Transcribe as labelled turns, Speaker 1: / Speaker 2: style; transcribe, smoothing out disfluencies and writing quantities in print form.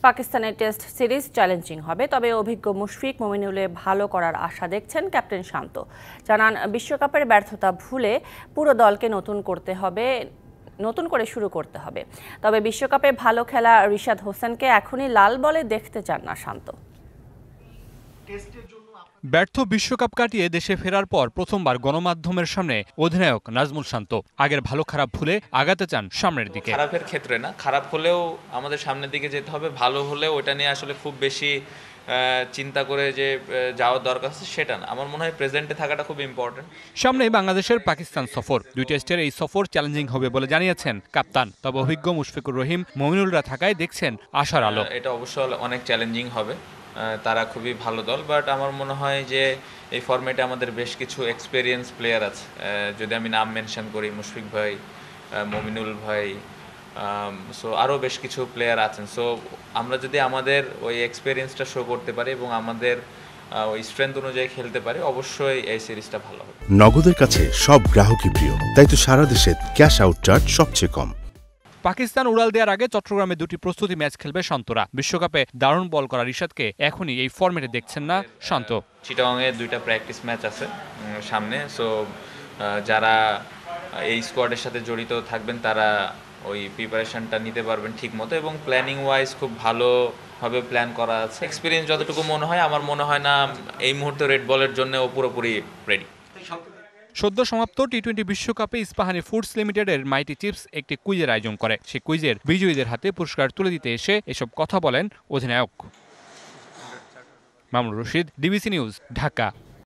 Speaker 1: পাকিস্তানের test series challenging হবে, তবে অভিজ্ঞ মুশফিক মমিনুলে ভালো করার আশা দেখছেন ক্যাপ্টেন শান্ত। জানান, বিশ্বকাপের ব্যর্থতা ভুলে পুরো দলকে নতুন করে শুরু করতে হবে। তবে বিশ্বকাপে ভালো খেলা রিশাদ হোসেনকে এখনই লাল বলে দেখতে চান না শান্ত।
Speaker 2: ব্যর্থ বিশ্বকাপ কাটিয়ে দেশে ফেরার পর প্রথমবার গণমাধ্যমের সামনে অধিনায়ক নাজমুল শান্ত আগের ভালো খারাপ ভুলে আগাতে চান সামনের দিকে।
Speaker 3: খারাপের ক্ষেত্রে না, খারাপ হলেও আমাদের সামনের দিকে যেতে হবে, ভালো হলেও ওটা নিয়ে আসলে খুব বেশি চিন্তা করে যে যাওয়ার দরকার আছে সেটা না। আমার মনে হয় প্রেজেন্টে থাকাটা খুব ইম্পর্টেন্ট।
Speaker 2: সামনে বাংলাদেশের পাকিস্তান সফর, 2 টেস্টের এই সফর চ্যালেঞ্জিং হবে বলে জানিয়েছেন কাপ্তান। তবে অভিজ্ঞ মুশফিকুর রহিম মমিনুলরা থাকায় দেখছেন আশার আলো।
Speaker 3: এটা অবশ্যই অনেক চ্যালেঞ্জিং হবে, তারা খুবই ভালো দল, বাট আমার মনে হয় যে এই ফরম্যাটে আমাদের বেশ কিছু এক্সপেরিয়েন্স প্লেয়ার আছে। যদি আমি নাম মেনশন করি, মুশফিক ভাই, মমিনুল ভাই, সো আরও বেশ কিছু প্লেয়ার আছেন। সো আমরা যদি আমাদের ওই এক্সপেরিয়েন্সটা শো করতে পারি এবং আমাদের ওই স্ট্রেংথ অনুযায়ী খেলতে পারি, অবশ্যই এই সিরিজটা ভালো হবে।
Speaker 4: নগদের কাছে সব গ্রাহকই প্রিয়, তাই তো সারা দেশে ক্যাশ আউট চার্জ সবচেয়ে কম।
Speaker 2: পাকিস্তান উড়াল দেওয়ার আগে চট্টগ্রামে 2টি প্রস্তুতি ম্যাচ খেলবে শান্তরা। বিশ্বকাপে দারুণ বল করা রিশাদকে এখনই এই ফরম্যাটে দেখছেন না শান্ত।
Speaker 3: চিটাগংয়ে 2টা প্র্যাকটিস ম্যাচ আছে সামনে, সো যারা এই স্কোয়াডের সাথে জড়িত থাকবেন তারা ওই প্রিপারেশনটা নিতে পারবেন ঠিক মতো, এবং প্ল্যানিং ওয়াইজ খুব ভালোভাবে প্ল্যান করা আছে। এক্সপিরিয়েন্স যতটুকু মনে হয়, আমার মনে হয় না এই মুহূর্তে রেড বলের জন্য ও পুরোপুরি রেডি।
Speaker 2: সদ্য সমাপ্ত টি-20 বিশ্বকাপে ইস্পাহানি ফুডস লিমিটেডের মাইটি চিপস একটি কুইজের আয়োজন করে। সেই কুইজের বিজয়ীদের হাতে পুরস্কার তুলে দিতে এসে এসব কথা বলেন অধিনায়ক। Mamunur Rashid, DBC news, Dhaka.